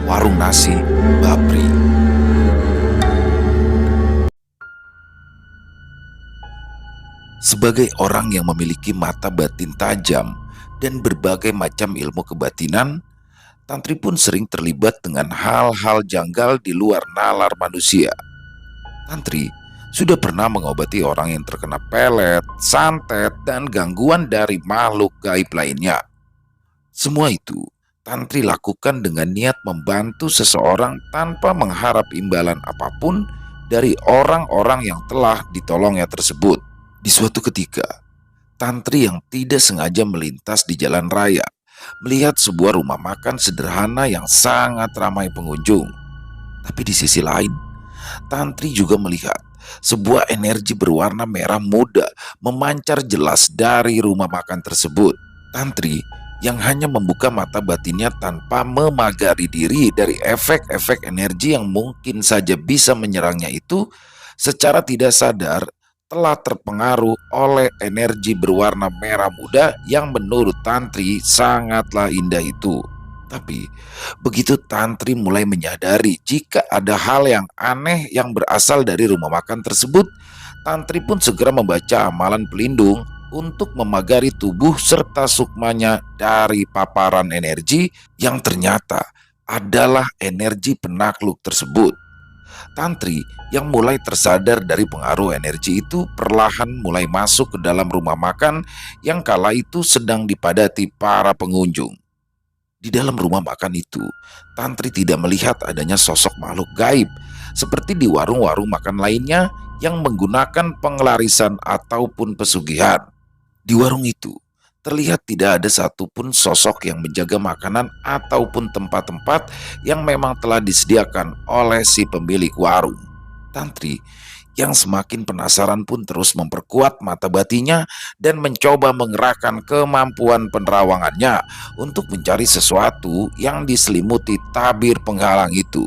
warung nasi Bapri. Sebagai orang yang memiliki mata batin tajam dan berbagai macam ilmu kebatinan, Tantri pun sering terlibat dengan hal-hal janggal di luar nalar manusia. Tantri sudah pernah mengobati orang yang terkena pelet, santet, dan gangguan dari makhluk gaib lainnya. Semua itu Tantri lakukan dengan niat membantu seseorang tanpa mengharap imbalan apapun dari orang-orang yang telah ditolongnya tersebut. Di suatu ketika, Tantri yang tidak sengaja melintas di jalan raya melihat sebuah rumah makan sederhana yang sangat ramai pengunjung. Tapi di sisi lain, Tantri juga melihat sebuah energi berwarna merah muda memancar jelas dari rumah makan tersebut. Tantri yang hanya membuka mata batinnya tanpa memagari diri dari efek-efek energi yang mungkin saja bisa menyerangnya itu, secara tidak sadar telah terpengaruh oleh energi berwarna merah muda yang menurut Tantri sangatlah indah itu. Tapi begitu Tantri mulai menyadari jika ada hal yang aneh yang berasal dari rumah makan tersebut, Tantri pun segera membaca amalan pelindung untuk memagari tubuh serta sukmanya dari paparan energi yang ternyata adalah energi penakluk tersebut. Tantri yang mulai tersadar dari pengaruh energi itu perlahan mulai masuk ke dalam rumah makan yang kala itu sedang dipadati para pengunjung. Di dalam rumah makan itu, Tantri tidak melihat adanya sosok makhluk gaib seperti di warung-warung makan lainnya yang menggunakan pengelarisan ataupun pesugihan. Di warung itu, terlihat tidak ada satupun sosok yang menjaga makanan ataupun tempat-tempat yang memang telah disediakan oleh si pemilik warung. Tantri yang semakin penasaran pun terus memperkuat mata batinnya dan mencoba mengerahkan kemampuan penerawangannya untuk mencari sesuatu yang diselimuti tabir penghalang itu.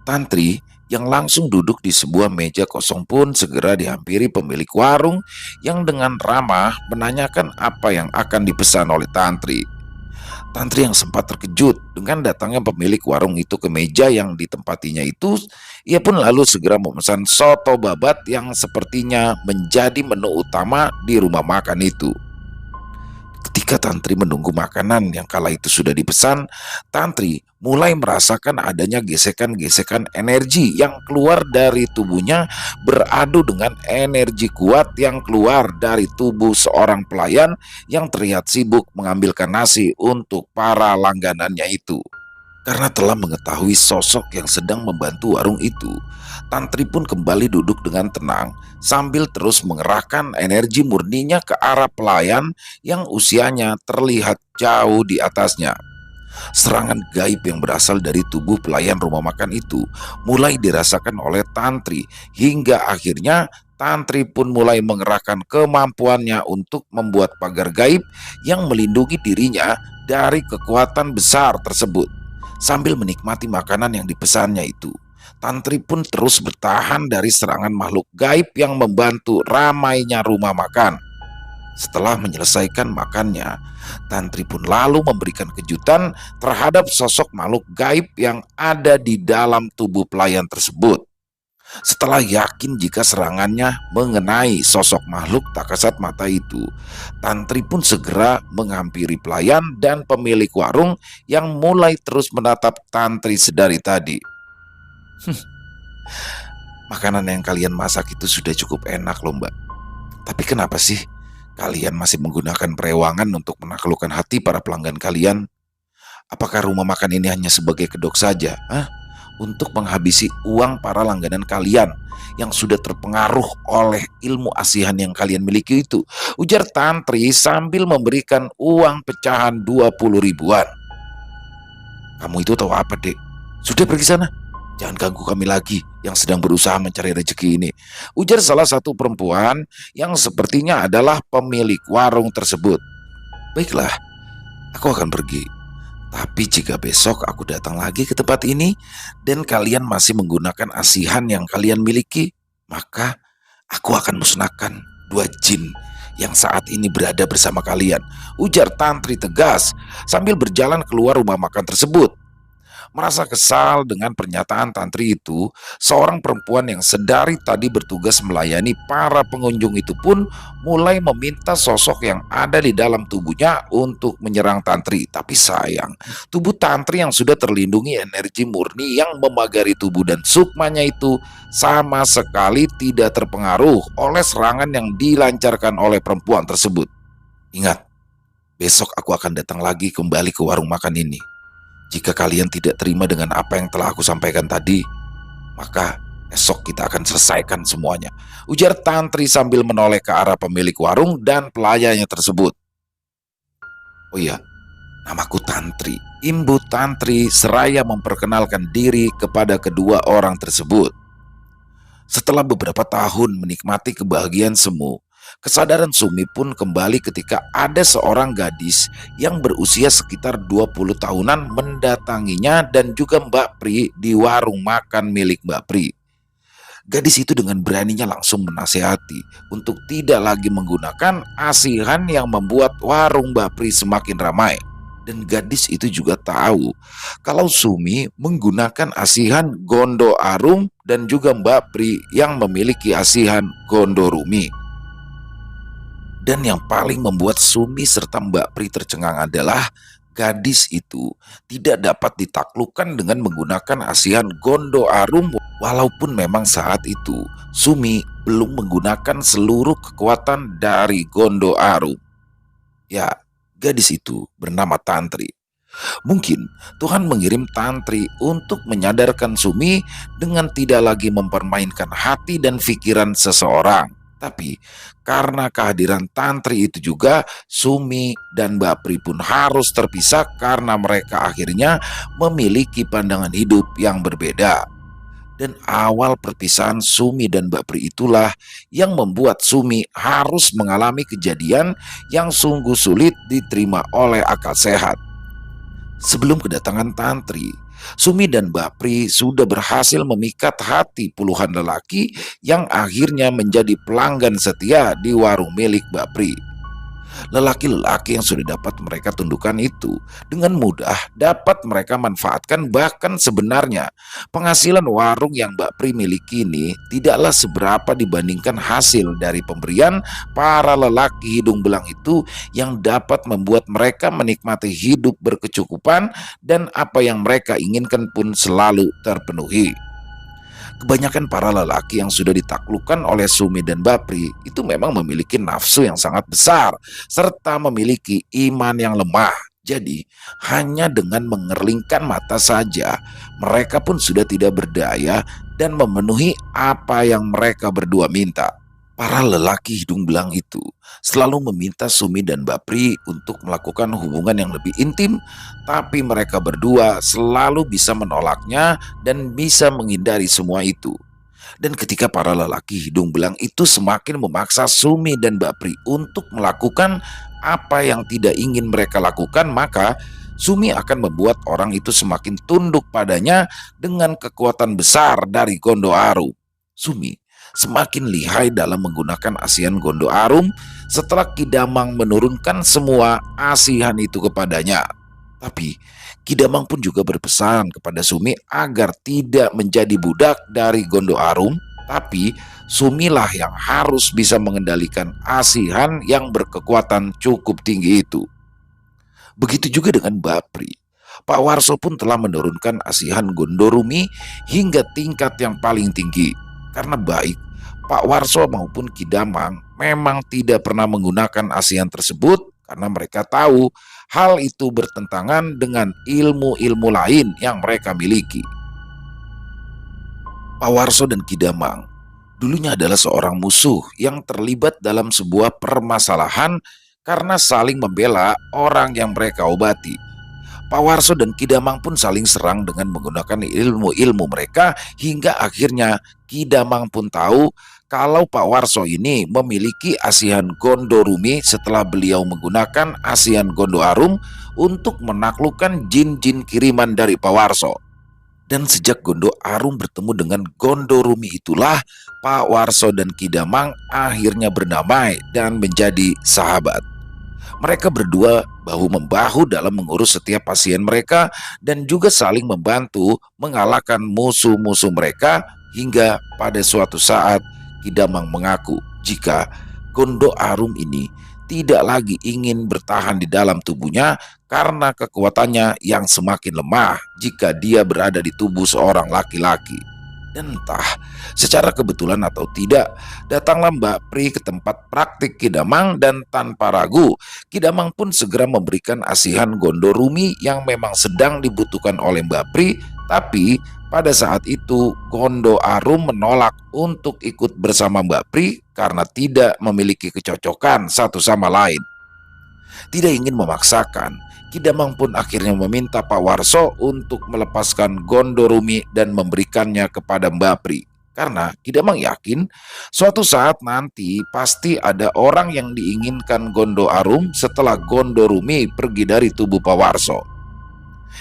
Tantri yang langsung duduk di sebuah meja kosong pun segera dihampiri pemilik warung yang dengan ramah menanyakan apa yang akan dipesan oleh Tantri. Tantri yang sempat terkejut dengan datangnya pemilik warung itu ke meja yang ditempatinya itu, ia pun lalu segera memesan soto babat yang sepertinya menjadi menu utama di rumah makan itu. Ketika Tantri menunggu makanan yang kala itu sudah dipesan, Tantri mulai merasakan adanya gesekan-gesekan energi yang keluar dari tubuhnya beradu dengan energi kuat yang keluar dari tubuh seorang pelayan yang terlihat sibuk mengambilkan nasi untuk para langganannya itu. Karena telah mengetahui sosok yang sedang membantu warung itu, Tantri pun kembali duduk dengan tenang sambil terus mengerahkan energi murninya ke arah pelayan yang usianya terlihat jauh di atasnya. Serangan gaib yang berasal dari tubuh pelayan rumah makan itu mulai dirasakan oleh Tantri hingga akhirnya Tantri pun mulai mengerahkan kemampuannya untuk membuat pagar gaib yang melindungi dirinya dari kekuatan besar tersebut. Sambil menikmati makanan yang dipesannya itu, Tantri pun terus bertahan dari serangan makhluk gaib yang membantu ramainya rumah makan. Setelah menyelesaikan makannya, Tantri pun lalu memberikan kejutan terhadap sosok makhluk gaib yang ada di dalam tubuh pelayan tersebut. Setelah yakin jika serangannya mengenai sosok makhluk tak kasat mata itu, Tantri pun segera menghampiri pelayan dan pemilik warung yang mulai terus menatap Tantri sedari tadi. Makanan yang kalian masak itu sudah cukup enak loh mbak. Tapi kenapa sih kalian masih menggunakan perewangan untuk menaklukkan hati para pelanggan kalian? Apakah rumah makan ini hanya sebagai kedok saja? Untuk menghabisi uang para langganan kalian yang sudah terpengaruh oleh ilmu asihan yang kalian miliki itu, ujar Tantri sambil memberikan uang pecahan 20 ribuan. Kamu itu tahu apa dek? Sudah pergi sana. Jangan ganggu kami lagi yang sedang berusaha mencari rezeki ini, ujar salah satu perempuan yang sepertinya adalah pemilik warung tersebut. Baiklah, aku akan pergi. Tapi jika besok aku datang lagi ke tempat ini dan kalian masih menggunakan asihan yang kalian miliki, maka aku akan musnahkan 2 jin yang saat ini berada bersama kalian, ujar Tantri tegas sambil berjalan keluar rumah makan tersebut. Merasa kesal dengan pernyataan tantri itu, seorang perempuan yang sedari tadi bertugas melayani para pengunjung itu pun mulai meminta sosok yang ada di dalam tubuhnya untuk menyerang tantri. Tapi sayang, tubuh tantri yang sudah terlindungi energi murni yang memagari tubuh dan sukmanya itu sama sekali tidak terpengaruh oleh serangan yang dilancarkan oleh perempuan tersebut. Ingat, besok aku akan datang lagi kembali ke warung makan ini. Jika kalian tidak terima dengan apa yang telah aku sampaikan tadi, maka esok kita akan selesaikan semuanya, ujar tantri sambil menoleh ke arah pemilik warung dan pelayannya tersebut. Oh iya, namaku Tantri. Imbu Tantri seraya memperkenalkan diri kepada kedua orang tersebut. Setelah beberapa tahun menikmati kebahagiaan semu, kesadaran Sumi pun kembali ketika ada seorang gadis yang berusia sekitar 20 tahunan mendatanginya dan juga Mbak Pri di warung makan milik Mbak Pri. Gadis itu dengan beraninya langsung menasihati untuk tidak lagi menggunakan asihan yang membuat warung Mbak Pri semakin ramai. Dan gadis itu juga tahu kalau Sumi menggunakan asihan Gondo Arum dan juga Mbak Pri yang memiliki asihan Gondo Rumi. Dan yang paling membuat Sumi serta Mbak Pri tercengang adalah gadis itu tidak dapat ditaklukkan dengan menggunakan asihan Gondo Arum, walaupun memang saat itu Sumi belum menggunakan seluruh kekuatan dari Gondo Arum. Ya, gadis itu bernama Tantri. Mungkin Tuhan mengirim Tantri untuk menyadarkan Sumi dengan tidak lagi mempermainkan hati dan pikiran seseorang. Tapi karena kehadiran Tantri itu juga, Sumi dan Mbak Pri pun harus terpisah karena mereka akhirnya memiliki pandangan hidup yang berbeda. Dan awal perpisahan Sumi dan Mbak Pri itulah yang membuat Sumi harus mengalami kejadian yang sungguh sulit diterima oleh akal sehat. Sebelum kedatangan Tantri, Sumi dan Mbak Pri sudah berhasil memikat hati puluhan lelaki yang akhirnya menjadi pelanggan setia di warung milik Mbak Pri. Lelaki-lelaki yang sudah dapat mereka tundukkan itu dengan mudah dapat mereka manfaatkan, bahkan sebenarnya penghasilan warung yang Mbak Pri miliki ini tidaklah seberapa dibandingkan hasil dari pemberian para lelaki hidung belang itu yang dapat membuat mereka menikmati hidup berkecukupan dan apa yang mereka inginkan pun selalu terpenuhi. Kebanyakan para lelaki yang sudah ditaklukkan oleh Sumi dan Mbak Pri itu memang memiliki nafsu yang sangat besar serta memiliki iman yang lemah. Jadi hanya dengan mengerlingkan mata saja mereka pun sudah tidak berdaya dan memenuhi apa yang mereka berdua minta. Para lelaki hidung belang itu selalu meminta Sumi dan Mbak Pri untuk melakukan hubungan yang lebih intim, tapi mereka berdua selalu bisa menolaknya dan bisa menghindari semua itu. Dan ketika para lelaki hidung belang itu semakin memaksa Sumi dan Mbak Pri untuk melakukan apa yang tidak ingin mereka lakukan, maka Sumi akan membuat orang itu semakin tunduk padanya dengan kekuatan besar dari Gondo Arum. Sumi semakin lihai dalam menggunakan asihan Gondo Arum setelah Kidamang menurunkan semua asihan itu kepadanya. Tapi Kidamang pun juga berpesan kepada Sumi agar tidak menjadi budak dari Gondo Arum, tapi Sumilah yang harus bisa mengendalikan asihan yang berkekuatan cukup tinggi itu. Begitu juga dengan Mbak Pri. Pak Warso pun telah menurunkan asihan Gondo Rumi hingga tingkat yang paling tinggi. Karena baik Pak Warso maupun Kidamang memang tidak pernah menggunakan asihan tersebut karena mereka tahu hal itu bertentangan dengan ilmu-ilmu lain yang mereka miliki. Pak Warso dan Kidamang dulunya adalah seorang musuh yang terlibat dalam sebuah permasalahan karena saling membela orang yang mereka obati. Pak Warso dan Kidamang pun saling serang dengan menggunakan ilmu-ilmu mereka hingga akhirnya Kidamang pun tahu kalau Pak Warso ini memiliki asihan Gondo Rumi setelah beliau menggunakan asihan Gondo Arum untuk menaklukkan jin-jin kiriman dari Pak Warso. Dan sejak Gondo Arum bertemu dengan Gondo Rumi itulah Pak Warso dan Kidamang akhirnya berdamai dan menjadi sahabat. Mereka berdua bahu-membahu dalam mengurus setiap pasien mereka dan juga saling membantu mengalahkan musuh-musuh mereka hingga pada suatu saat Kidamang mengaku jika Gondo Arum ini tidak lagi ingin bertahan di dalam tubuhnya karena kekuatannya yang semakin lemah jika dia berada di tubuh seorang laki-laki. Dan entah secara kebetulan atau tidak, datanglah Mbak Pri ke tempat praktik Kidamang dan tanpa ragu, Kidamang pun segera memberikan asihan Gondo Rumi yang memang sedang dibutuhkan oleh Mbak Pri. Tapi pada saat itu Gondo Arum menolak untuk ikut bersama Mbak Pri karena tidak memiliki kecocokan satu sama lain. Tidak ingin memaksakan, Kidamang pun akhirnya meminta Pak Warso untuk melepaskan Gondo Rumi dan memberikannya kepada Mbak Pri. Karena Kidamang yakin suatu saat nanti pasti ada orang yang diinginkan Gondo Arum setelah Gondo Rumi pergi dari tubuh Pak Warso.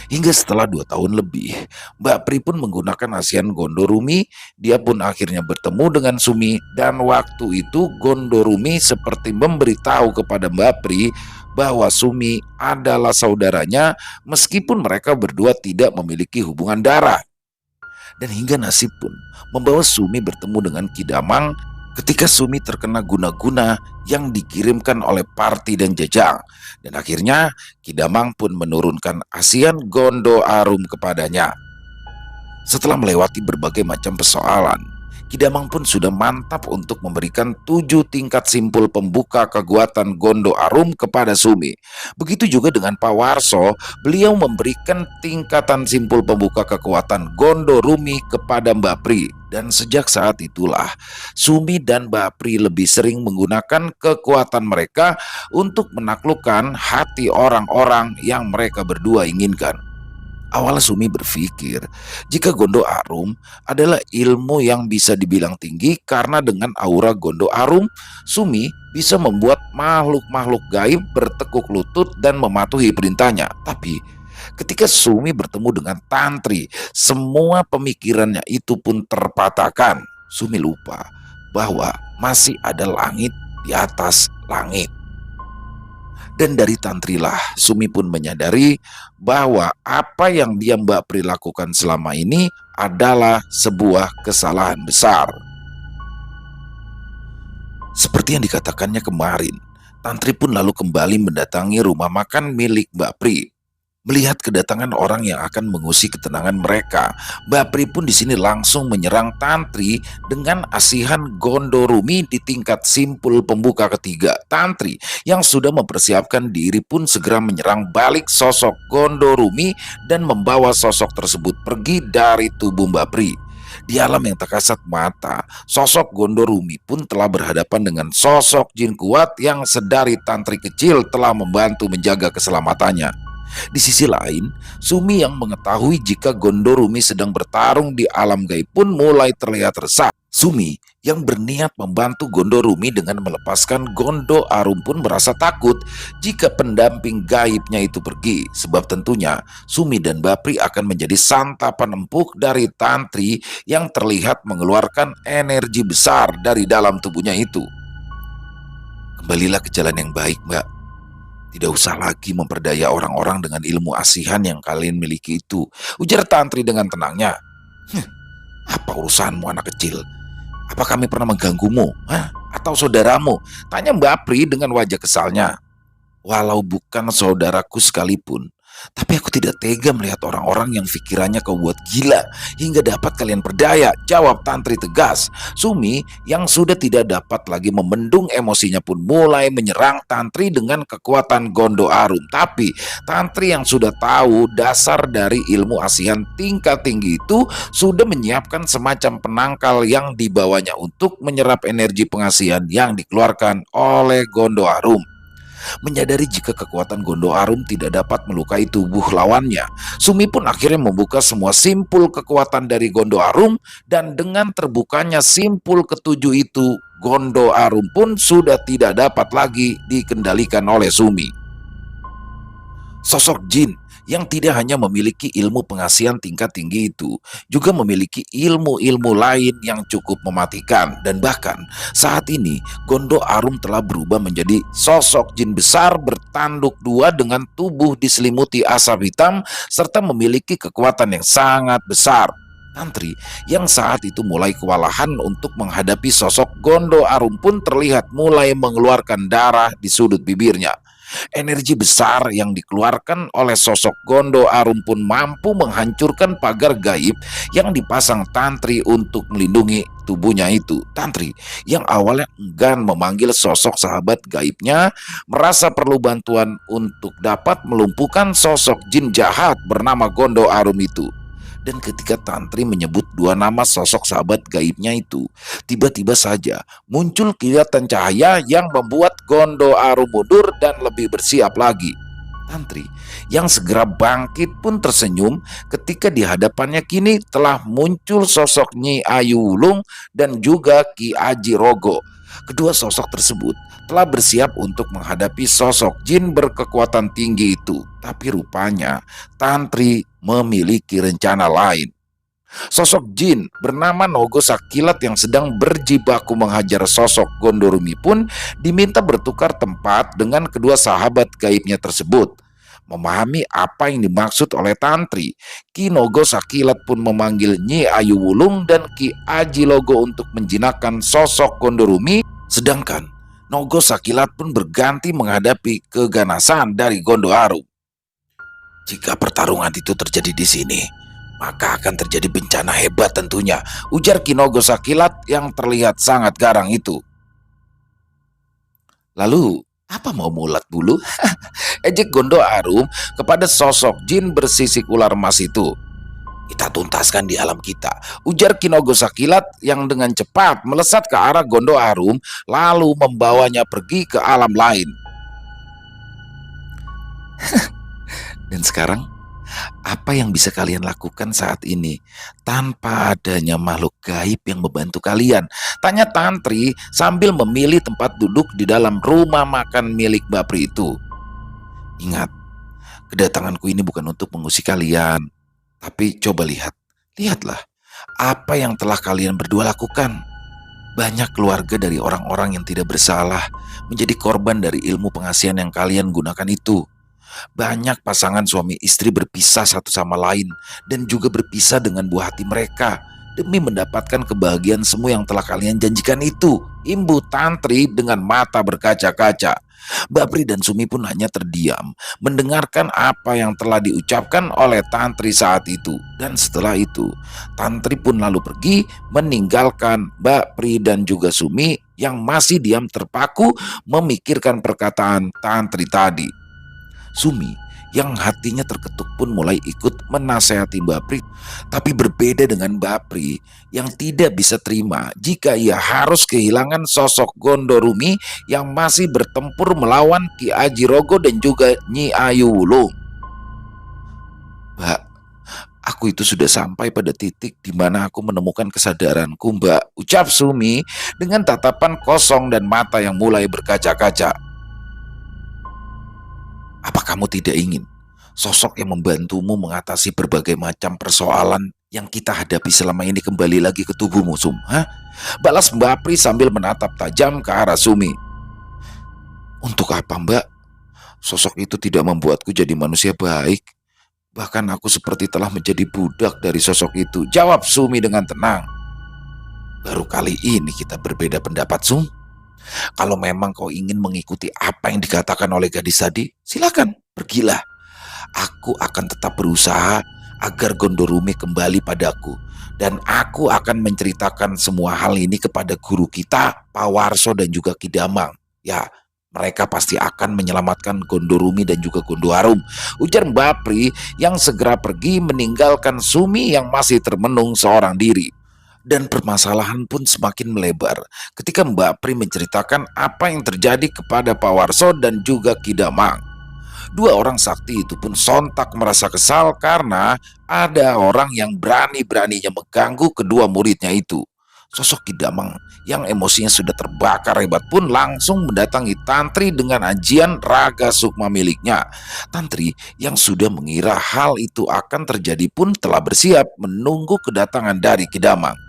Hingga setelah 2 tahun lebih, Mbak Pri pun menggunakan asihan Gondo Rumi. Dia pun akhirnya bertemu dengan Sumi, dan waktu itu Gondo Rumi seperti memberitahu kepada Mbak Pri bahwa Sumi adalah saudaranya meskipun mereka berdua tidak memiliki hubungan darah. Dan hingga nasib pun membawa Sumi bertemu dengan Kidamang ketika Sumi terkena guna-guna yang dikirimkan oleh Parti dan Jajang. Dan akhirnya Kidamang pun menurunkan asihan Gondo Arum kepadanya. Setelah melewati berbagai macam persoalan, Kidamang pun sudah mantap untuk memberikan 7 tingkat simpul pembuka kekuatan Gondo Arum kepada Sumi. Begitu juga dengan Pak Warso, beliau memberikan tingkatan simpul pembuka kekuatan Gondo Rumi kepada Mbak Pri. Dan sejak saat itulah Sumi dan Mbak Pri lebih sering menggunakan kekuatan mereka untuk menaklukkan hati orang-orang yang mereka berdua inginkan. Awalnya Sumi berpikir jika Gondo Arum adalah ilmu yang bisa dibilang tinggi karena dengan aura Gondo Arum, Sumi bisa membuat makhluk-makhluk gaib bertekuk lutut dan mematuhi perintahnya. Tapi ketika Sumi bertemu dengan Tantri, semua pemikirannya itu pun terpatahkan. Sumi lupa bahwa masih ada langit di atas langit. Dan dari Tantrilah Sumi pun menyadari bahwa apa yang dia Mbak Pri lakukan selama ini adalah sebuah kesalahan besar. Seperti yang dikatakannya kemarin, Tantri pun lalu kembali mendatangi rumah makan milik Mbak Pri. Melihat kedatangan orang yang akan mengusik ketenangan mereka, Mbak Pri pun di sini langsung menyerang Tantri dengan asihan Gondo Rumi di tingkat simpul pembuka ketiga. Tantri yang sudah mempersiapkan diri pun segera menyerang balik sosok Gondo Rumi dan membawa sosok tersebut pergi dari tubuh Mbak Pri. Di alam yang tak kasat mata, sosok Gondo Rumi pun telah berhadapan dengan sosok jin kuat yang sedari Tantri kecil telah membantu menjaga keselamatannya. Di sisi lain, Sumi yang mengetahui jika Gondo Rumi sedang bertarung di alam gaib pun mulai terlihat resah. Sumi yang berniat membantu Gondo Rumi dengan melepaskan Gondo Arum pun merasa takut jika pendamping gaibnya itu pergi. Sebab tentunya Sumi dan Mbak Pri akan menjadi santapan empuk dari Tantri yang terlihat mengeluarkan energi besar dari dalam tubuhnya itu. Kembalilah ke jalan yang baik, Mbak. Tidak usah lagi memperdaya orang-orang dengan ilmu asihan yang kalian miliki itu, ujar Tantri dengan tenangnya. Apa urusanmu anak kecil? Apa kami pernah mengganggumu? Atau saudaramu? Tanya Mbak Pri dengan wajah kesalnya. Walau bukan saudaraku sekalipun, tapi aku tidak tega melihat orang-orang yang pikirannya kau buat gila hingga dapat kalian berdaya, jawab Tantri tegas. Sumi yang sudah tidak dapat lagi membendung emosinya pun mulai menyerang Tantri dengan kekuatan Gondo Arum. Tapi Tantri yang sudah tahu dasar dari ilmu asihan tingkat tinggi itu sudah menyiapkan semacam penangkal yang dibawanya untuk menyerap energi pengasihan yang dikeluarkan oleh Gondo Arum. Menyadari jika kekuatan Gondo Arum tidak dapat melukai tubuh lawannya, Sumi pun akhirnya membuka semua simpul kekuatan dari Gondo Arum, dan dengan terbukanya simpul ketujuh itu, Gondo Arum pun sudah tidak dapat lagi dikendalikan oleh Sumi. Sosok jin yang tidak hanya memiliki ilmu pengasihan tingkat tinggi itu, juga memiliki ilmu-ilmu lain yang cukup mematikan. Dan bahkan saat ini Gondo Arum telah berubah menjadi sosok jin besar bertanduk dua dengan tubuh diselimuti asap hitam serta memiliki kekuatan yang sangat besar. Tantri yang saat itu mulai kewalahan untuk menghadapi sosok Gondo Arum pun terlihat mulai mengeluarkan darah di sudut bibirnya. Energi besar yang dikeluarkan oleh sosok Gondo Arum pun mampu menghancurkan pagar gaib yang dipasang Tantri untuk melindungi tubuhnya itu. Tantri yang awalnya enggan memanggil sosok sahabat gaibnya merasa perlu bantuan untuk dapat melumpuhkan sosok jin jahat bernama Gondo Arum itu. Dan ketika Tantri menyebut dua nama sosok sahabat gaibnya itu, tiba-tiba saja muncul kilatan cahaya yang membuat Gondo Arum mundur dan lebih bersiap lagi. Tantri yang segera bangkit pun tersenyum ketika di hadapannya kini telah muncul sosok Nyi Ayu Wulung dan juga Ki Aji Rogo. Kedua sosok tersebut telah bersiap untuk menghadapi sosok jin berkekuatan tinggi itu. Tapi rupanya Tantri memiliki rencana lain. Sosok jin bernama Nogo Sakilat yang sedang berjibaku menghajar sosok Gondorumi pun diminta bertukar tempat dengan kedua sahabat gaibnya tersebut. Memahami apa yang dimaksud oleh Tantri, Ki Nogo Sakilat pun memanggil Nyi Ayu Wulung dan Ki Aji Logo untuk menjinakkan sosok Gondorumi, sedangkan Nogo Sakilat pun berganti menghadapi keganasan dari Gondo Arum. Jika pertarungan itu terjadi di sini, maka akan terjadi bencana hebat tentunya, ujar Ki Nogo Sakilat yang terlihat sangat garang itu. Lalu, apa mau mulat bulu? Ejek Gondo Arum kepada sosok jin bersisik ular emas itu. Kita tuntaskan di alam kita, ujar Ki Nogo Sakilat yang dengan cepat melesat ke arah Gondo Arum lalu membawanya pergi ke alam lain. Dan sekarang, apa yang bisa kalian lakukan saat ini tanpa adanya makhluk gaib yang membantu kalian? Tanya Tantri sambil memilih tempat duduk di dalam rumah makan milik Bapri itu. Ingat, kedatanganku ini bukan untuk mengusik kalian, tapi coba lihatlah apa yang telah kalian berdua lakukan. Banyak keluarga dari orang-orang yang tidak bersalah menjadi korban dari ilmu pengasihan yang kalian gunakan itu. Banyak pasangan suami istri berpisah satu sama lain dan juga berpisah dengan buah hati mereka demi mendapatkan kebahagiaan semua yang telah kalian janjikan itu, imbu Tantri dengan mata berkaca-kaca. Bapri dan Sumi pun hanya terdiam mendengarkan apa yang telah diucapkan oleh Tantri saat itu. Dan setelah itu Tantri pun lalu pergi meninggalkan Bapri dan juga Sumi yang masih diam terpaku memikirkan perkataan Tantri tadi. Sumi yang hatinya terketuk pun mulai ikut menasehati Bapri, tapi berbeda dengan Bapri yang tidak bisa terima jika ia harus kehilangan sosok Gondorumi yang masih bertempur melawan Ki Aji Rogo dan juga Nyi Ayu Wulung. Mbak, aku itu sudah sampai pada titik di mana aku menemukan kesadaranku, Mbak, ucap Sumi dengan tatapan kosong dan mata yang mulai berkaca-kaca. Apa kamu tidak ingin sosok yang membantumu mengatasi berbagai macam persoalan yang kita hadapi selama ini kembali lagi ke tubuhmu, Sum? Hah? Balas Bapri sambil menatap tajam ke arah Sumi. Untuk apa, Mbak? Sosok itu tidak membuatku jadi manusia baik. Bahkan aku seperti telah menjadi budak dari sosok itu, jawab Sumi dengan tenang. Baru kali ini kita berbeda pendapat, Sum. Kalau memang kau ingin mengikuti apa yang dikatakan oleh gadis tadi, silakan, pergilah. Aku akan tetap berusaha agar Gondorumi kembali padaku. Dan aku akan menceritakan semua hal ini kepada guru kita, Pawarso dan juga Kidamang. Ya, mereka pasti akan menyelamatkan Gondorumi dan juga Gondo Arum, ujar Bapri yang segera pergi meninggalkan Sumi yang masih termenung seorang diri. Dan permasalahan pun semakin melebar ketika Mbak Pri menceritakan apa yang terjadi kepada Pawarso dan juga Kidamang. Dua orang sakti itu pun sontak merasa kesal karena ada orang yang berani-beraninya mengganggu kedua muridnya itu. Sosok Kidamang yang emosinya sudah terbakar hebat pun langsung mendatangi Tantri dengan ajian Raga Sukma miliknya. Tantri yang sudah mengira hal itu akan terjadi pun telah bersiap menunggu kedatangan dari Kidamang.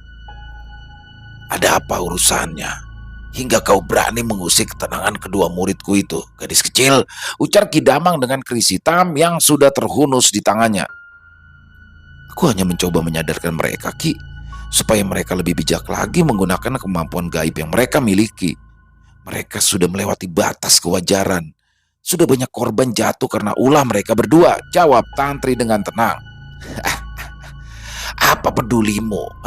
"Ada apa urusannya? Hingga kau berani mengusik ketenangan kedua muridku itu, gadis kecil?" ujar Kidamang dengan keris hitam yang sudah terhunus di tangannya. "Aku hanya mencoba menyadarkan mereka, Ki, supaya mereka lebih bijak lagi menggunakan kemampuan gaib yang mereka miliki. Mereka sudah melewati batas kewajaran. Sudah banyak korban jatuh karena ulah mereka berdua," jawab Tantri dengan tenang. "Apa pedulimu?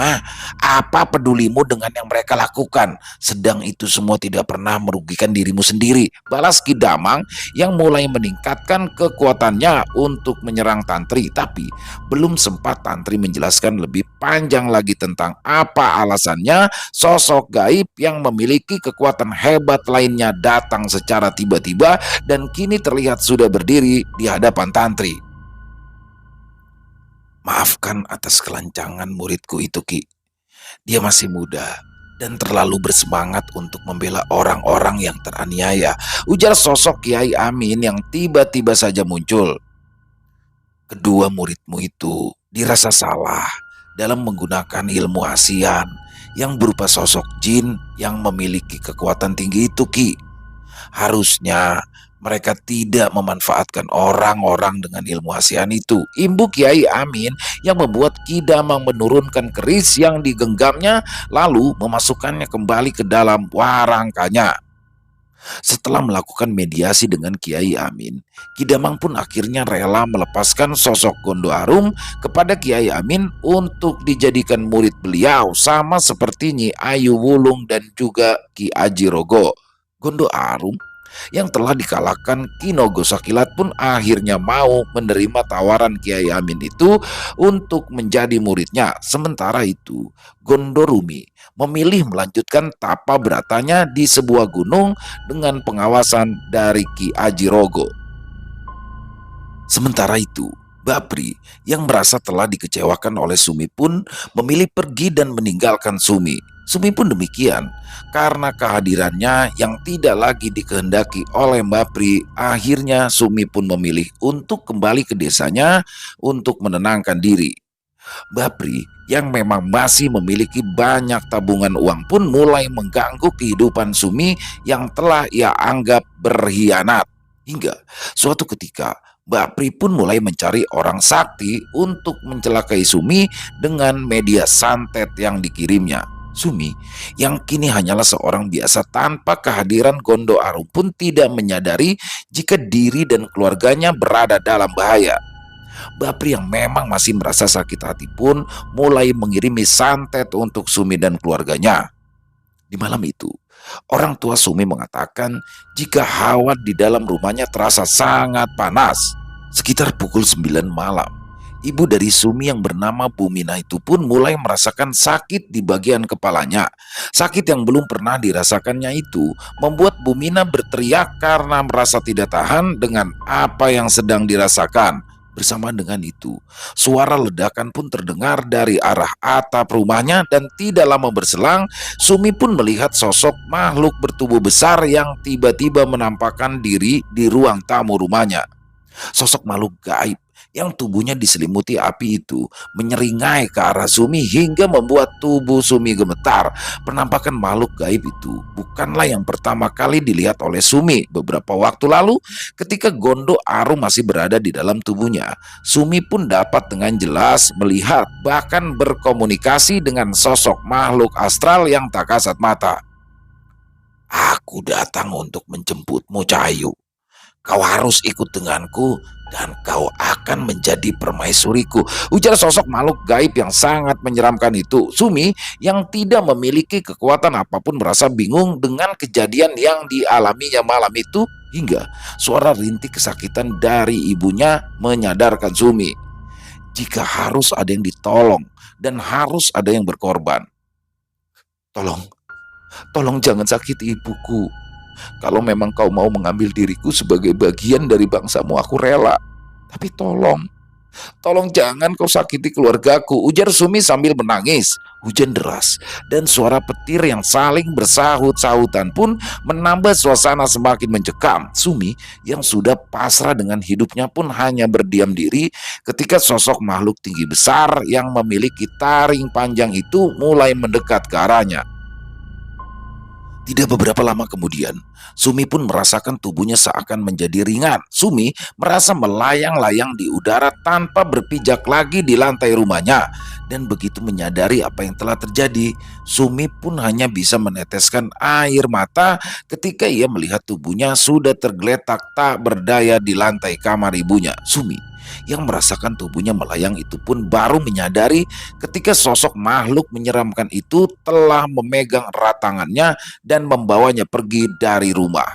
Apa pedulimu dengan yang mereka lakukan? Sedang itu semua tidak pernah merugikan dirimu sendiri," balas Kidamang yang mulai meningkatkan kekuatannya untuk menyerang Tantri. Tapi belum sempat Tantri menjelaskan lebih panjang lagi tentang apa alasannya, sosok gaib yang memiliki kekuatan hebat lainnya datang secara tiba-tiba dan kini terlihat sudah berdiri di hadapan Tantri. "Maafkan atas kelancangan muridku itu, Ki. Dia masih muda dan terlalu bersemangat untuk membela orang-orang yang teraniaya," ujar sosok Kiai Amin yang tiba-tiba saja muncul. "Kedua muridmu itu dirasa salah dalam menggunakan ilmu Asian yang berupa sosok jin yang memiliki kekuatan tinggi itu, Ki. Harusnya mereka tidak memanfaatkan orang-orang dengan ilmu ASEAN itu," imbuk Kiai Amin yang membuat Kidamang menurunkan keris yang digenggamnya lalu memasukkannya kembali ke dalam warangkanya. Setelah melakukan mediasi dengan Kiai Amin, Kidamang pun akhirnya rela melepaskan sosok Gondo Arum kepada Kiai Amin untuk dijadikan murid beliau, sama seperti Nyi Ayu Wulung dan juga Ki Aji Rogo. Gondo Arum yang telah dikalahkan Ki Nogo Sakilat pun akhirnya mau menerima tawaran Kiai Amin itu untuk menjadi muridnya. Sementara itu, Gondorumi memilih melanjutkan tapa beratanya di sebuah gunung dengan pengawasan dari Ki Aji Rogo. Sementara itu, Bapri yang merasa telah dikecewakan oleh Sumi pun memilih pergi dan meninggalkan Sumi. Sumi pun demikian, karena kehadirannya yang tidak lagi dikehendaki oleh Bapri, akhirnya Sumi pun memilih untuk kembali ke desanya untuk menenangkan diri. Bapri yang memang masih memiliki banyak tabungan uang pun mulai mengganggu kehidupan Sumi yang telah ia anggap berkhianat. Hingga suatu ketika Bapri pun mulai mencari orang sakti untuk mencelakai Sumi dengan media santet yang dikirimnya. Sumi yang kini hanyalah seorang biasa tanpa kehadiran Gondo Arum pun tidak menyadari jika diri dan keluarganya berada dalam bahaya. Bapri yang memang masih merasa sakit hati pun mulai mengirimi santet untuk Sumi dan keluarganya. Di malam itu, orang tua Sumi mengatakan jika hawa di dalam rumahnya terasa sangat panas. Sekitar pukul 9 malam, ibu dari Sumi yang bernama Bumina itu pun mulai merasakan sakit di bagian kepalanya. Sakit yang belum pernah dirasakannya itu membuat Bumina berteriak karena merasa tidak tahan dengan apa yang sedang dirasakan. Bersamaan dengan itu, suara ledakan pun terdengar dari arah atap rumahnya dan tidak lama berselang, Sumi pun melihat sosok makhluk bertubuh besar yang tiba-tiba menampakkan diri di ruang tamu rumahnya. Sosok makhluk gaib yang tubuhnya diselimuti api itu menyeringai ke arah Sumi hingga membuat tubuh Sumi gemetar. Penampakan makhluk gaib itu bukanlah yang pertama kali dilihat oleh Sumi. Beberapa waktu lalu ketika Gondo Arum masih berada di dalam tubuhnya, Sumi pun dapat dengan jelas melihat bahkan berkomunikasi dengan sosok makhluk astral yang tak kasat mata. "Aku datang untuk menjemputmu, Cahayu. Kau harus ikut denganku dan kau akan menjadi permaisuriku," ujar sosok makhluk gaib yang sangat menyeramkan itu. Sumi yang tidak memiliki kekuatan apapun merasa bingung dengan kejadian yang dialaminya malam itu hingga suara rintik kesakitan dari ibunya menyadarkan Sumi jika harus ada yang ditolong dan harus ada yang berkorban. "Tolong, tolong jangan sakiti ibuku. Kalau memang kau mau mengambil diriku sebagai bagian dari bangsamu, aku rela. Tapi tolong, "Tolong jangan kau sakiti keluargaku," ujar Sumi sambil menangis. Hujan deras dan suara petir yang saling bersahut-sahutan pun menambah suasana semakin mencekam. Sumi yang sudah pasrah dengan hidupnya pun hanya berdiam diri ketika sosok makhluk tinggi besar yang memiliki taring panjang itu mulai mendekat ke arahnya. Tidak beberapa lama kemudian, Sumi pun merasakan tubuhnya seakan menjadi ringan. Sumi merasa melayang-layang di udara tanpa berpijak lagi di lantai rumahnya. Dan begitu menyadari apa yang telah terjadi, Sumi pun hanya bisa meneteskan air mata ketika ia melihat tubuhnya sudah tergeletak tak berdaya di lantai kamar ibunya. Sumi yang merasakan tubuhnya melayang itu pun baru menyadari ketika sosok makhluk menyeramkan itu telah memegang erat tangannya dan membawanya pergi dari rumah.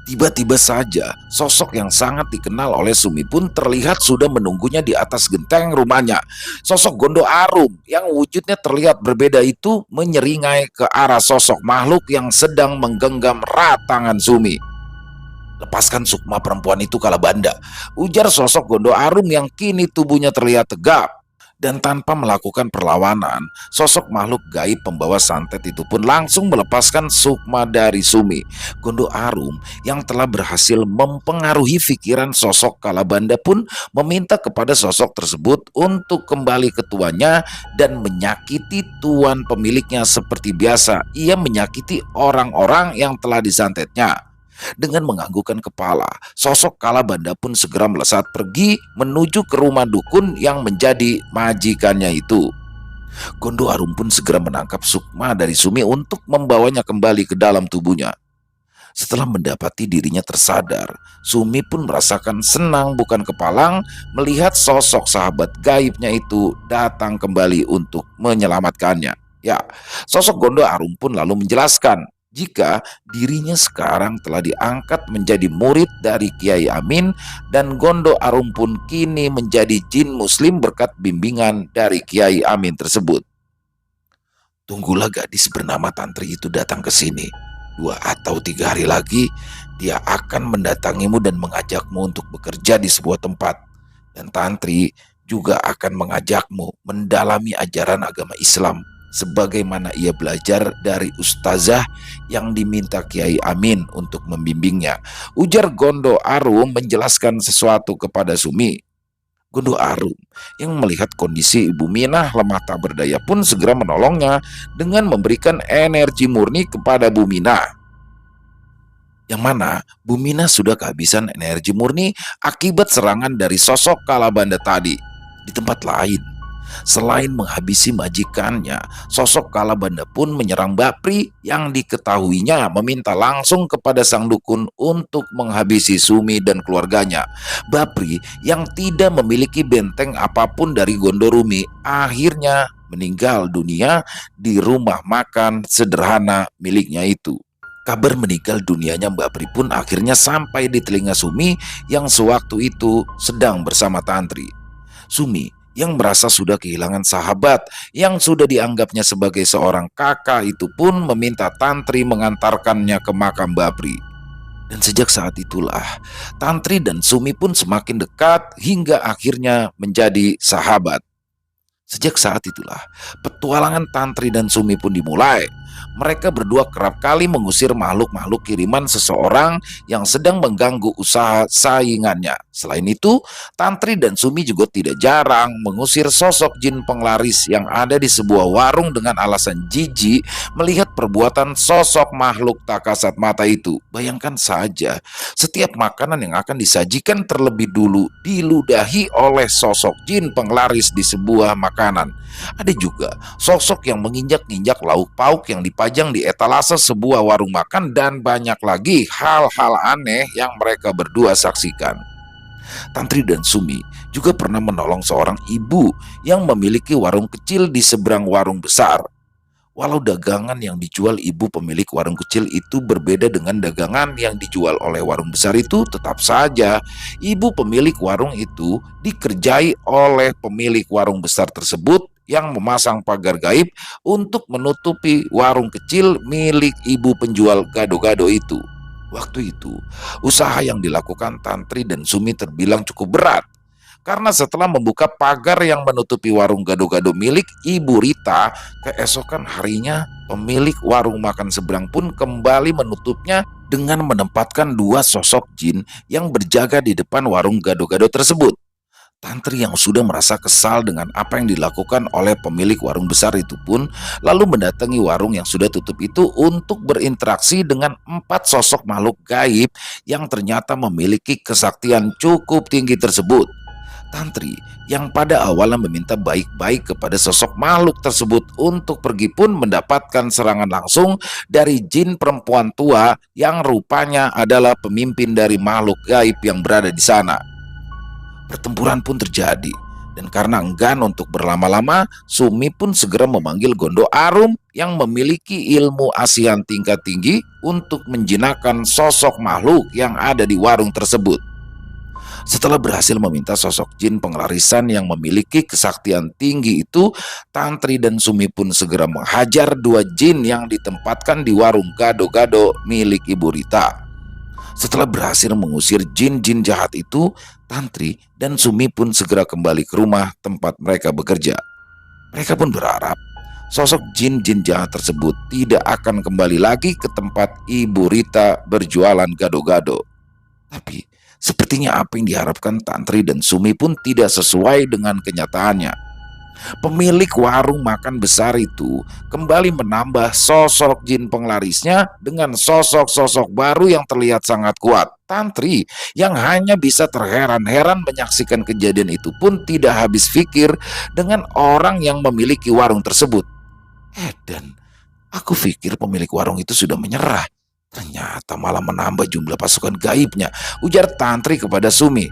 Tiba-tiba saja, sosok yang sangat dikenal oleh Sumi pun terlihat sudah menunggunya di atas genteng rumahnya. Sosok Gondo Arum yang wujudnya terlihat berbeda itu menyeringai ke arah sosok makhluk yang sedang menggenggam erat tangan Sumi. "Lepaskan Sukma perempuan itu, Kalabanda," ujar sosok Gondo Arum yang kini tubuhnya terlihat tegap. Dan tanpa melakukan perlawanan, sosok makhluk gaib pembawa santet itu pun langsung melepaskan Sukma dari Sumi. Gondo Arum yang telah berhasil mempengaruhi pikiran sosok Kalabanda pun meminta kepada sosok tersebut untuk kembali ke tuannya dan menyakiti tuan pemiliknya seperti biasa. Ia menyakiti orang-orang yang telah disantetnya. Dengan menganggukkan kepala, sosok Kalabanda pun segera melesat pergi menuju ke rumah dukun yang menjadi majikannya itu. Gondo Arum pun segera menangkap Sukma dari Sumi untuk membawanya kembali ke dalam tubuhnya. Setelah mendapati dirinya tersadar, Sumi pun merasakan senang bukan kepalang melihat sosok sahabat gaibnya itu datang kembali untuk menyelamatkannya. Ya, sosok Gondo Arum pun lalu menjelaskan jika dirinya sekarang telah diangkat menjadi murid dari Kiai Amin dan Gondo Arum pun kini menjadi jin muslim berkat bimbingan dari Kiai Amin tersebut. "Tunggulah gadis bernama Tantri itu datang ke sini. 2 atau 3 hari lagi dia akan mendatangimu dan mengajakmu untuk bekerja di sebuah tempat. Dan Tantri juga akan mengajakmu mendalami ajaran agama Islam sebagaimana ia belajar dari ustazah yang diminta Kiai Amin untuk membimbingnya," ujar Gondo Arum menjelaskan sesuatu kepada Sumi. Gondo Arum yang melihat kondisi Ibu Minah lemah tak berdaya pun segera menolongnya dengan memberikan energi murni kepada Bu Minah. Yang mana Bu Minah sudah kehabisan energi murni akibat serangan dari sosok Kalabanda tadi. Di tempat lain, selain menghabisi majikannya, sosok Kalabanda pun menyerang Bapri yang diketahuinya meminta langsung kepada sang dukun untuk menghabisi Sumi dan keluarganya. Bapri yang tidak memiliki benteng apapun dari Gondorumi akhirnya meninggal dunia di rumah makan sederhana miliknya itu. Kabar meninggal dunianya Mbak Pri pun akhirnya sampai di telinga Sumi yang sewaktu itu sedang bersama Tantri. Sumi yang merasa sudah kehilangan sahabat yang sudah dianggapnya sebagai seorang kakak itu pun meminta Tantri mengantarkannya ke makam Mbak Pri. Dan sejak saat itulah Tantri dan Sumi pun semakin dekat hingga akhirnya menjadi sahabat. Sejak saat itulah petualangan Tantri dan Sumi pun dimulai. Mereka berdua kerap kali mengusir makhluk-makhluk kiriman seseorang yang sedang mengganggu usaha saingannya. Selain itu, Tantri dan Sumi juga tidak jarang mengusir sosok jin penglaris yang ada di sebuah warung dengan alasan jijik melihat perbuatan sosok makhluk tak kasat mata itu. Bayangkan saja, setiap makanan yang akan disajikan terlebih dulu diludahi oleh sosok jin penglaris di sebuah makanan. Ada juga sosok yang menginjak-injak lauk pauk yang dipajang di etalase sebuah warung makan dan banyak lagi hal-hal aneh yang mereka berdua saksikan. Tantri dan Sumi juga pernah menolong seorang ibu yang memiliki warung kecil di seberang warung besar. Walau dagangan yang dijual ibu pemilik warung kecil itu berbeda dengan dagangan yang dijual oleh warung besar itu, tetap saja ibu pemilik warung itu dikerjai oleh pemilik warung besar tersebut yang memasang pagar gaib untuk menutupi warung kecil milik ibu penjual gado-gado itu. Waktu itu, usaha yang dilakukan Tantri dan Sumi terbilang cukup berat karena setelah membuka pagar yang menutupi warung gado-gado milik Ibu Rita, keesokan harinya pemilik warung makan seberang pun kembali menutupnya dengan menempatkan dua sosok jin yang berjaga di depan warung gado-gado tersebut. Tantri yang sudah merasa kesal dengan apa yang dilakukan oleh pemilik warung besar itu pun lalu mendatangi warung yang sudah tutup itu untuk berinteraksi dengan empat sosok makhluk gaib yang ternyata memiliki kesaktian cukup tinggi tersebut. Tantri yang pada awalnya meminta baik-baik kepada sosok makhluk tersebut untuk pergi pun mendapatkan serangan langsung dari jin perempuan tua yang rupanya adalah pemimpin dari makhluk gaib yang berada di sana. Pertempuran pun terjadi, dan karena enggan untuk berlama-lama, Sumi pun segera memanggil Gondo Arum yang memiliki ilmu asihan tingkat tinggi untuk menjinakkan sosok makhluk yang ada di warung tersebut. Setelah berhasil meminta sosok jin pengelarisan yang memiliki kesaktian tinggi itu, Tantri dan Sumi pun segera menghajar dua jin yang ditempatkan di warung gado-gado milik Ibu Rita. Setelah berhasil mengusir jin-jin jahat itu, Tantri dan Sumi pun segera kembali ke rumah tempat mereka bekerja. Mereka pun berharap sosok jin-jin jahat tersebut tidak akan kembali lagi ke tempat Ibu Rita berjualan gado-gado. Tapi sepertinya apa yang diharapkan Tantri dan Sumi pun tidak sesuai dengan kenyataannya. Pemilik warung makan besar itu kembali menambah sosok jin penglarisnya dengan sosok-sosok baru yang terlihat sangat kuat. Tantri yang hanya bisa terheran-heran menyaksikan kejadian itu pun tidak habis pikir dengan orang yang memiliki warung tersebut. Dan aku pikir pemilik warung itu sudah menyerah. Ternyata malah menambah jumlah pasukan gaibnya, ujar Tantri kepada Sumi.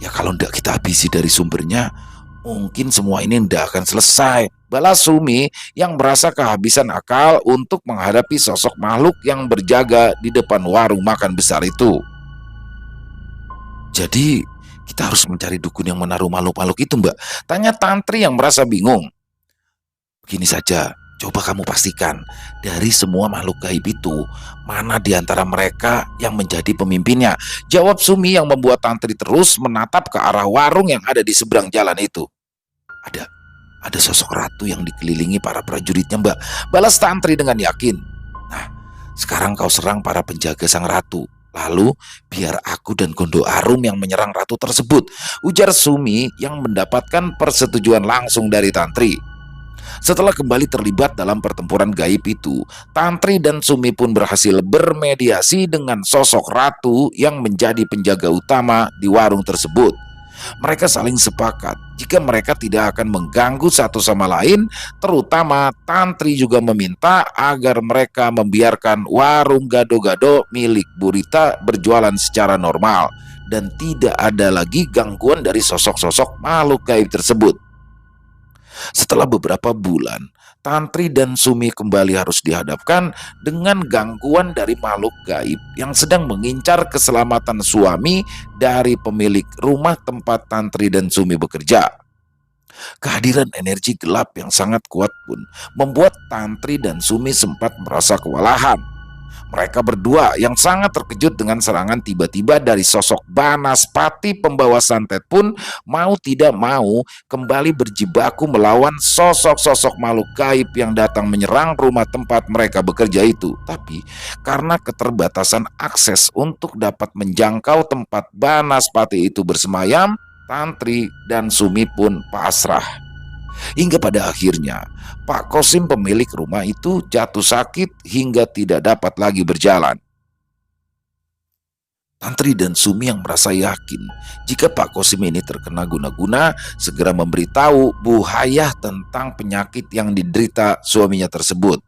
Ya kalau tidak kita habisi dari sumbernya, mungkin semua ini tidak akan selesai, balas Sumi yang merasa kehabisan akal untuk menghadapi sosok makhluk yang berjaga di depan warung makan besar itu. Jadi kita harus mencari dukun yang menaruh makhluk-makhluk itu, Mbak? Tanya Tantri yang merasa bingung. Begini saja, coba kamu pastikan dari semua makhluk gaib itu, mana di antara mereka yang menjadi pemimpinnya? Jawab Sumi yang membuat Tantri terus menatap ke arah warung yang ada di seberang jalan itu. Ada sosok ratu yang dikelilingi para prajuritnya, Mbak, balas Tantri dengan yakin. Nah, sekarang kau serang para penjaga sang ratu. Lalu biar aku dan Gondo Arum yang menyerang ratu tersebut, ujar Sumi yang mendapatkan persetujuan langsung dari Tantri. Setelah kembali terlibat dalam pertempuran gaib itu, Tantri dan Sumi pun berhasil bermediasi dengan sosok ratu yang menjadi penjaga utama di warung tersebut. Mereka saling sepakat jika mereka tidak akan mengganggu satu sama lain, terutama Tantri juga meminta agar mereka membiarkan warung gado-gado milik Bu Rita berjualan secara normal dan tidak ada lagi gangguan dari sosok-sosok makhluk gaib tersebut. Setelah beberapa bulan, Tantri dan Sumi kembali harus dihadapkan dengan gangguan dari makhluk gaib yang sedang mengincar keselamatan suami dari pemilik rumah tempat Tantri dan Sumi bekerja. Kehadiran energi gelap yang sangat kuat pun membuat Tantri dan Sumi sempat merasa kewalahan. Mereka berdua yang sangat terkejut dengan serangan tiba-tiba dari sosok Banaspati pembawa santet pun mau tidak mau kembali berjibaku melawan sosok-sosok makhluk gaib yang datang menyerang rumah tempat mereka bekerja itu. Tapi karena keterbatasan akses untuk dapat menjangkau tempat Banaspati itu bersemayam, Tantri dan Sumi pun pasrah. Hingga pada akhirnya Pak Kosim pemilik rumah itu jatuh sakit hingga tidak dapat lagi berjalan. Tantri dan Sumi yang merasa yakin jika Pak Kosim ini terkena guna-guna segera memberitahu Bu Hayah tentang penyakit yang diderita suaminya tersebut.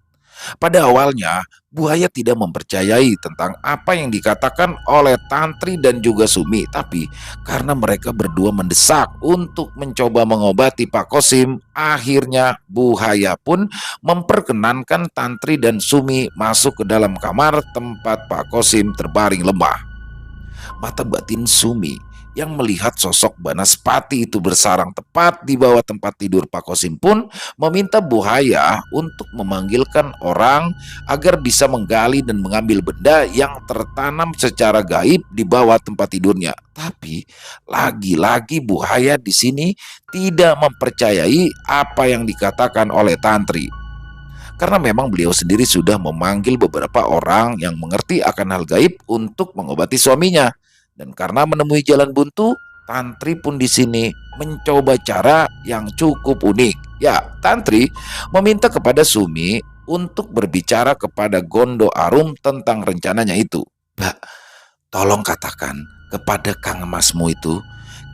Pada awalnya, Bu Hayah tidak mempercayai tentang apa yang dikatakan oleh Tantri dan juga Sumi. Tapi karena mereka berdua mendesak untuk mencoba mengobati Pak Kosim, akhirnya Bu Hayah pun memperkenankan Tantri dan Sumi masuk ke dalam kamar tempat Pak Kosim terbaring lemah. Mata batin Sumi yang melihat sosok Banaspati itu bersarang tepat di bawah tempat tidur Pak Kosim pun meminta Buhaya untuk memanggilkan orang agar bisa menggali dan mengambil benda yang tertanam secara gaib di bawah tempat tidurnya. Tapi lagi-lagi Buhaya di sini tidak mempercayai apa yang dikatakan oleh Tantri. Karena memang beliau sendiri sudah memanggil beberapa orang yang mengerti akan hal gaib untuk mengobati suaminya. Dan karena menemui jalan buntu, Tantri pun di sini mencoba cara yang cukup unik. Ya, Tantri meminta kepada Sumi untuk berbicara kepada Gondo Arum tentang rencananya itu. Mbak, tolong katakan kepada Kang Masmu itu,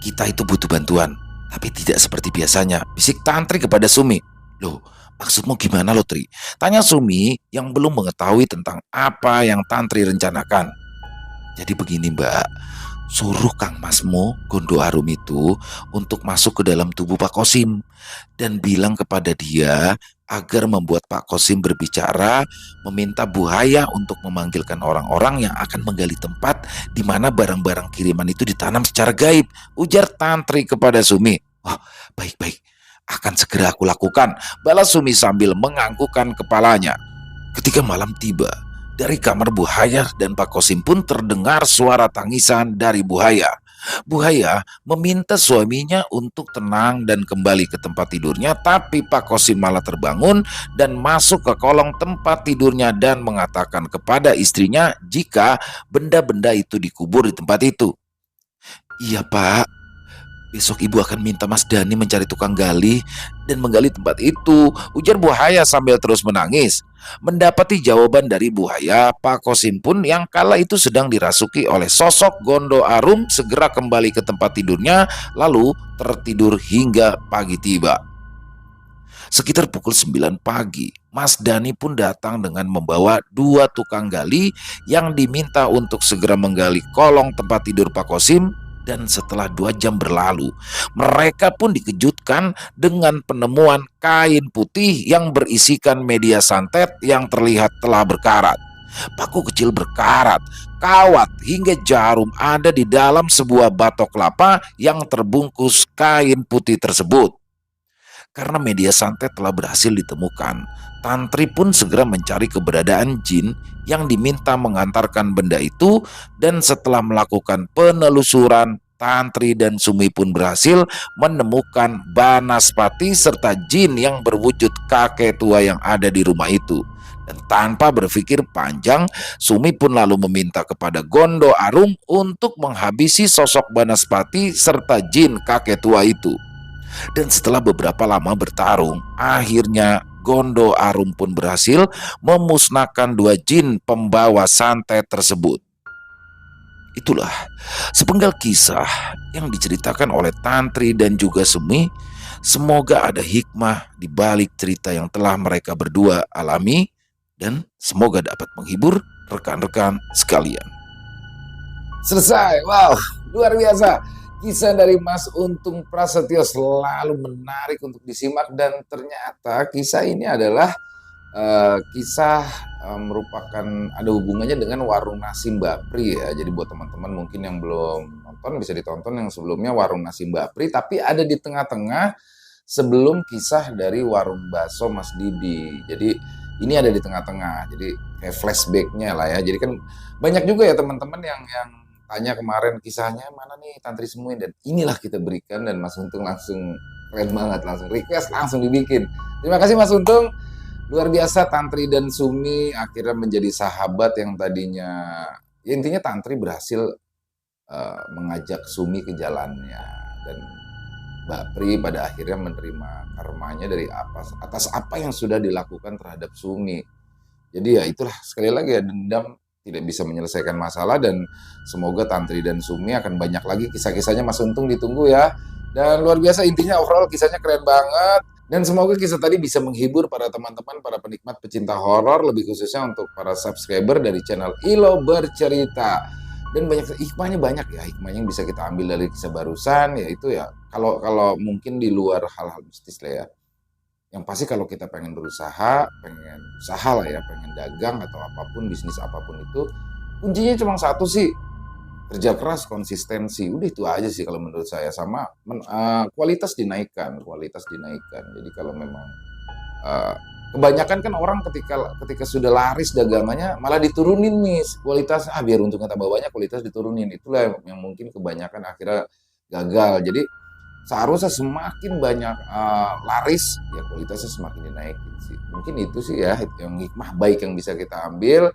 kita itu butuh bantuan, tapi tidak seperti biasanya. Bisik Tantri kepada Sumi. Loh, maksudmu gimana lo, Tri? Tanya Sumi yang belum mengetahui tentang apa yang Tantri rencanakan. Jadi begini, Mbak, suruh Kang Masmo Gondo Arum itu untuk masuk ke dalam tubuh Pak Kosim dan bilang kepada dia agar membuat Pak Kosim berbicara, meminta Buhaya untuk memanggilkan orang-orang yang akan menggali tempat di mana barang-barang kiriman itu ditanam secara gaib. Ujar Tantri kepada Sumi. Oh, baik-baik, akan segera aku lakukan, balas Sumi sambil menganggukkan kepalanya. Ketika malam tiba, dari kamar Buhaya dan Pak Kosim pun terdengar suara tangisan dari Buhaya. Buhaya meminta suaminya untuk tenang dan kembali ke tempat tidurnya, tapi Pak Kosim malah terbangun dan masuk ke kolong tempat tidurnya dan mengatakan kepada istrinya jika benda-benda itu dikubur di tempat itu. Iya, Pak, besok ibu akan minta Mas Dani mencari tukang gali dan menggali tempat itu, ujar Buhaya sambil terus menangis. Mendapati jawaban dari Buhaya, Pak Kosim pun yang kala itu sedang dirasuki oleh sosok Gondo Arum segera kembali ke tempat tidurnya lalu tertidur hingga pagi tiba. Sekitar pukul 9 pagi, Mas Dani pun datang dengan membawa 2 tukang gali yang diminta untuk segera menggali kolong tempat tidur Pak Kosim. Dan setelah 2 jam berlalu, mereka pun dikejutkan dengan penemuan kain putih yang berisikan media santet yang terlihat telah berkarat. Paku kecil berkarat, kawat hingga jarum ada di dalam sebuah batok kelapa yang terbungkus kain putih tersebut. Karena media santet telah berhasil ditemukan, Tantri pun segera mencari keberadaan jin yang diminta mengantarkan benda itu, dan setelah melakukan penelusuran, Tantri dan Sumi pun berhasil menemukan Banaspati serta jin yang berwujud kakek tua yang ada di rumah itu. Dan tanpa berpikir panjang, Sumi pun lalu meminta kepada Gondo Arum untuk menghabisi sosok Banaspati serta jin kakek tua itu. Dan setelah beberapa lama bertarung, akhirnya Gondo Arum pun berhasil memusnahkan 2 jin pembawa santet tersebut. Itulah sepenggal kisah yang diceritakan oleh Tantri dan juga Sumi. Semoga ada hikmah di balik cerita yang telah mereka berdua alami dan semoga dapat menghibur rekan-rekan sekalian. Selesai. Wow, luar biasa. Kisah dari Mas Untung Prasetyo selalu menarik untuk disimak, dan ternyata kisah ini adalah kisah merupakan ada hubungannya dengan warung nasi Mbak Pri ya. Jadi buat teman-teman mungkin yang belum nonton bisa ditonton yang sebelumnya, warung nasi Mbak Pri, tapi ada di tengah-tengah sebelum kisah dari warung bakso Mas Didi. Jadi ini ada di tengah-tengah. Jadi kayak flashbacknya lah ya. Jadi kan banyak juga ya teman-teman yang tanya kemarin kisahnya mana nih Tantri Semuin, dan inilah kita berikan, dan Mas Untung langsung keren banget, langsung request, langsung dibikin. Terima kasih Mas Untung, luar biasa. Tantri dan Sumi akhirnya menjadi sahabat yang tadinya ya intinya Tantri berhasil mengajak Sumi ke jalannya, dan Mbak Pri pada akhirnya menerima karmanya dari atas apa yang sudah dilakukan terhadap Sumi. Jadi ya itulah, sekali lagi ya, dendam tidak bisa menyelesaikan masalah, dan semoga Tantri dan Sumi akan banyak lagi kisah-kisahnya. Mas Untung ditunggu ya. Dan luar biasa, intinya overall kisahnya keren banget. Dan semoga kisah tadi bisa menghibur para teman-teman, para penikmat pecinta horor, lebih khususnya untuk para subscriber dari channel Ilo Bercerita. Dan hikmahnya banyak ya, hikmahnya yang bisa kita ambil dari kisah barusan, yaitu ya kalau mungkin di luar hal-hal mistis lah ya. Yang pasti kalau kita pengen berusaha, pengen usaha lah ya, pengen dagang atau apapun, bisnis apapun itu, kuncinya cuma satu sih, kerja keras, konsistensi, udah itu aja sih kalau menurut saya. Sama kualitas dinaikkan, kualitas dinaikkan. Jadi kalau memang eh, kebanyakan kan orang ketika ketika sudah laris dagangannya malah diturunin nih kualitas, biar untungnya tambah banyak kualitas diturunin. Itulah yang mungkin kebanyakan akhirnya gagal. Jadi seharusnya semakin banyak laris, ya kualitasnya semakin dinaikin sih. Mungkin itu sih ya yang hikmah baik yang bisa kita ambil,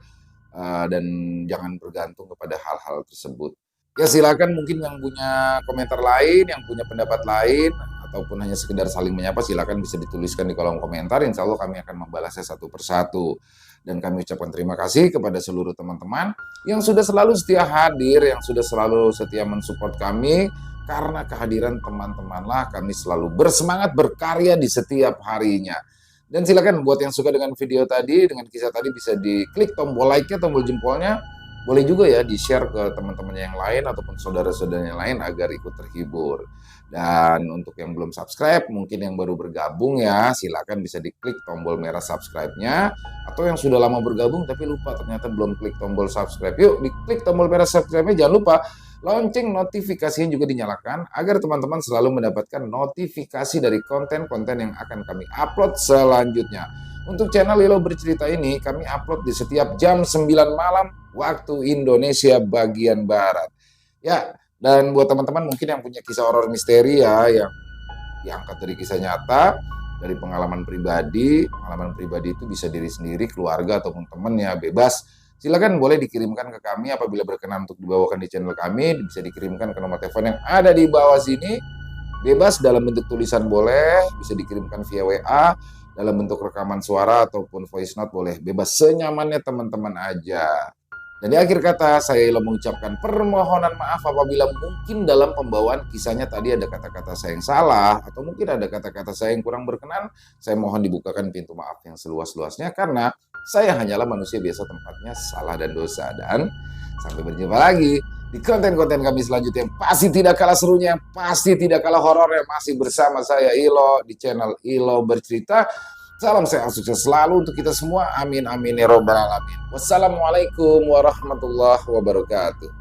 dan jangan bergantung kepada hal-hal tersebut. Ya silakan mungkin yang punya komentar lain, yang punya pendapat lain, ataupun hanya sekedar saling menyapa, silakan bisa dituliskan di kolom komentar. Insya Allah kami akan membalasnya satu persatu. Dan kami ucapkan terima kasih kepada seluruh teman-teman yang sudah selalu setia hadir, yang sudah selalu setia mensupport kami. Karena kehadiran teman-temanlah kami selalu bersemangat berkarya di setiap harinya. Dan silakan buat yang suka dengan video tadi, dengan kisah tadi, bisa diklik tombol like-nya, tombol jempolnya. Boleh juga ya di-share ke teman-temannya yang lain ataupun saudara-saudaranya yang lain agar ikut terhibur. Dan untuk yang belum subscribe, mungkin yang baru bergabung ya, silakan bisa diklik tombol merah subscribe-nya. Atau yang sudah lama bergabung tapi lupa ternyata belum klik tombol subscribe, yuk diklik tombol merah subscribe-nya. Jangan lupa lonceng notifikasinya juga dinyalakan agar teman-teman selalu mendapatkan notifikasi dari konten-konten yang akan kami upload selanjutnya. Untuk channel Lilo Bercerita ini kami upload di setiap jam 9 malam waktu Indonesia bagian Barat. Ya, dan buat teman-teman mungkin yang punya kisah horor misteri ya, yang diangkat dari kisah nyata, dari pengalaman pribadi itu bisa diri sendiri, keluarga, ataupun teman ya, bebas. Silakan boleh dikirimkan ke kami apabila berkenan untuk dibawakan di channel kami, bisa dikirimkan ke nomor telepon yang ada di bawah sini. Bebas dalam bentuk tulisan boleh, bisa dikirimkan via WA, dalam bentuk rekaman suara ataupun voice note boleh. Bebas senyamannya teman-teman aja. Dan di akhir kata, saya mengucapkan permohonan maaf apabila mungkin dalam pembawaan kisahnya tadi ada kata-kata saya yang salah, atau mungkin ada kata-kata saya yang kurang berkenan. Saya mohon dibukakan pintu maaf yang seluas-luasnya, karena saya hanyalah manusia biasa, tempatnya salah dan dosa. Dan sampai berjumpa lagi di konten-konten kami selanjutnya yang pasti tidak kalah serunya, yang pasti tidak kalah horornya, masih bersama saya Ilo di channel Ilo Bercerita. Salam sehat sukses selalu untuk kita semua. Amin amin ya robbal alamin. Wassalamualaikum warahmatullahi wabarakatuh.